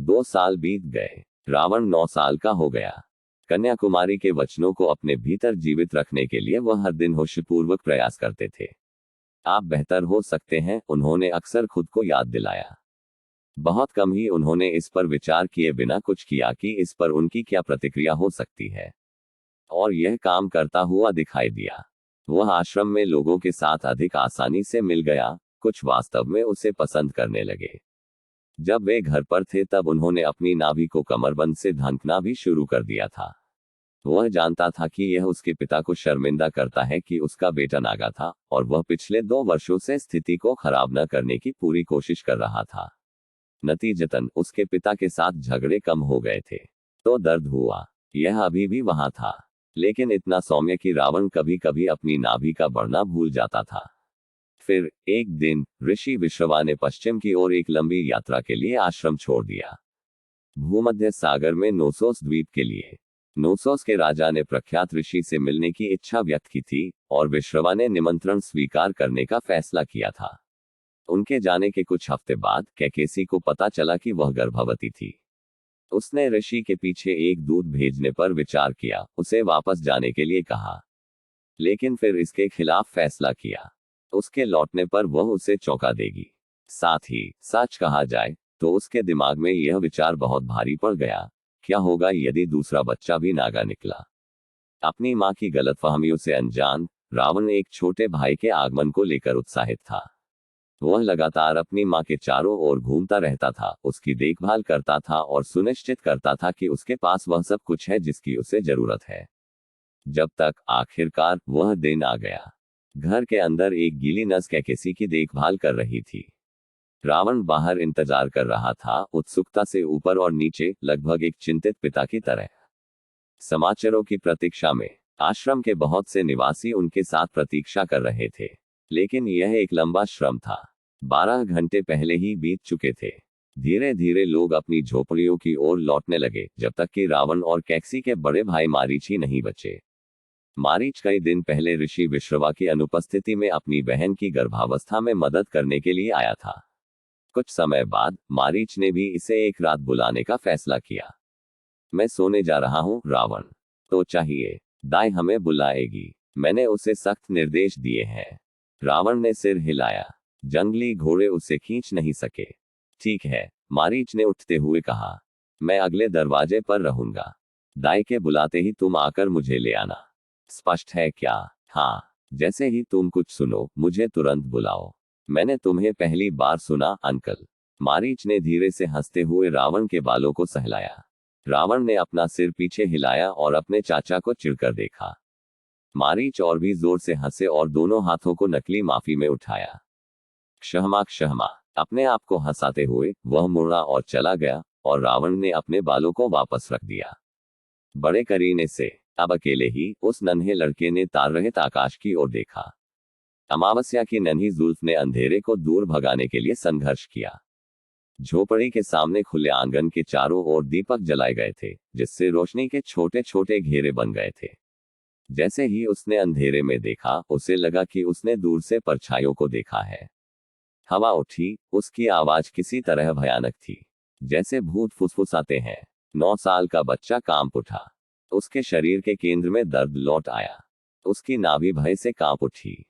2 साल बीत गए। रावण 9 साल का हो गया। कन्याकुमारी के वचनों को अपने भीतर जीवित रखने के लिए वह हर दिन होशपूर्वक प्रयास करते थे। आप बेहतर हो सकते हैं, उन्होंने अक्सर खुद को याद दिलाया। बहुत कम ही उन्होंने इस पर विचार किए बिना कुछ किया कि इस पर उनकी क्या प्रतिक्रिया हो सकती है। और यह काम करता हुआ दिखाई दिया। वह आश्रम में लोगों के साथ अधिक आसानी से मिल गया, कुछ वास्तव में उसे पसंद करने लगे। जब वे घर पर थे तब उन्होंने अपनी नाभि को कमरबंद से ढंकना भी शुरू कर दिया था। वह जानता था कि यह उसके पिता को शर्मिंदा करता है कि उसका बेटा नागा था, और वह पिछले 2 वर्षों से स्थिति को खराब न करने की पूरी कोशिश कर रहा था। नतीजतन उसके पिता के साथ झगड़े कम हो गए थे। तो दर्द हुआ, यह अभी भी वहां था, लेकिन इतना सौम्य कि रावण कभी कभी अपनी नाभि का बढ़ना भूल जाता था। फिर एक दिन ऋषि विश्रवा ने पश्चिम की ओर एक लंबी यात्रा के लिए आश्रम छोड़ दिया। भूमध्य सागर में नोसोस द्वीप के लिए। नोसोस के राजा ने प्रख्यात ऋषि से मिलने की इच्छा व्यक्त की थी, और विश्रवा ने निमंत्रण स्वीकार करने का फैसला किया था। उनके जाने के कुछ हफ्ते बाद कैकेसी को पता चला कि वह गर्भवती थी। उसने ऋषि के पीछे एक दूत भेजने पर विचार किया, उसे वापस जाने के लिए कहा, लेकिन फिर इसके खिलाफ फैसला किया। उसके लौटने पर वह उसे चौंका देगी। साथ ही सच कहा जाए तो उसके दिमाग में यह विचार बहुत भारी पड़ गया, क्या होगा यदि दूसरा बच्चा भी नागा निकला। अपनी मां की गलतफहमियों से अनजान रावण एक छोटे भाई के आगमन को लेकर उत्साहित था। वह लगातार अपनी मां के चारों ओर घूमता रहता था, उसकी देखभाल करता था और सुनिश्चित करता था कि उसके पास वह सब कुछ है जिसकी उसे जरूरत है। जब तक आखिरकार वह दिन आ गया। घर के अंदर एक गीली नस कैकेसी की देखभाल कर रही थी। रावण बाहर इंतजार कर रहा था, उत्सुकता से ऊपर और नीचे, लगभग एक चिंतित पिता की तरह। समाचारों की प्रतीक्षा में आश्रम के बहुत से निवासी उनके साथ प्रतीक्षा कर रहे थे, लेकिन यह एक लंबा श्रम था। 12 घंटे पहले ही बीत चुके थे। धीरे धीरे लोग अपनी झोपड़ियों की ओर लौटने लगे, जब तक कि रावण और कैक्सी के बड़े भाई मारीच ही नहीं बचे। मारीच कई दिन पहले ऋषि विश्रवा की अनुपस्थिति में अपनी बहन की गर्भावस्था में मदद करने के लिए आया था। कुछ समय बाद मारीच ने भी इसे एक रात बुलाने का फैसला किया। मैं सोने जा रहा हूं रावण। तो चाहिए दाई हमें बुलाएगी, मैंने उसे सख्त निर्देश दिए हैं। रावण ने सिर हिलाया। जंगली घोड़े उसे खींच नहीं सके। ठीक है, मारीच ने उठते हुए कहा, मैं अगले दरवाजे पर रहूंगा। दाई के बुलाते ही तुम आकर मुझे ले आना। स्पष्ट है क्या? हाँ, जैसे ही तुम कुछ सुनो मुझे तुरंत बुलाओ। मैंने तुम्हें पहली बार सुना अंकल। मारीच ने धीरे से हंसते हुए रावण के बालों को सहलाया। रावण ने अपना सिर पीछे हिलाया और अपने चाचा को चिढ़कर देखा। मारीच और भी जोर से हंसे और दोनों हाथों को नकली माफी में उठाया। क्षमा क्षमा। अपने आप को हंसाते हुए वह मुड़ा और चला गया, और रावण ने अपने बालों को वापस रख दिया। बड़े करीने से अब अकेले ही उस नन्हे लड़के ने तार रहित आकाश की ओर देखा। अमावस्या की नन्ही जुल्फ ने अंधेरे को दूर भगाने के लिए संघर्ष किया। झोपड़ी के सामने खुले आंगन के चारों ओर दीपक जलाए गए थे, जिससे रोशनी के छोटे छोटे घेरे बन गए थे। जैसे ही उसने अंधेरे में देखा, उसे लगा कि उसने दूर से परछाइयों को देखा है। हवा उठी, उसकी आवाज किसी तरह भयानक थी, जैसे भूत फुसफुसाते हैं। 9 साल का बच्चा कांप उठा। उसके शरीर के केंद्र में दर्द लौट आया। उसकी नाभि भय से कांप उठी।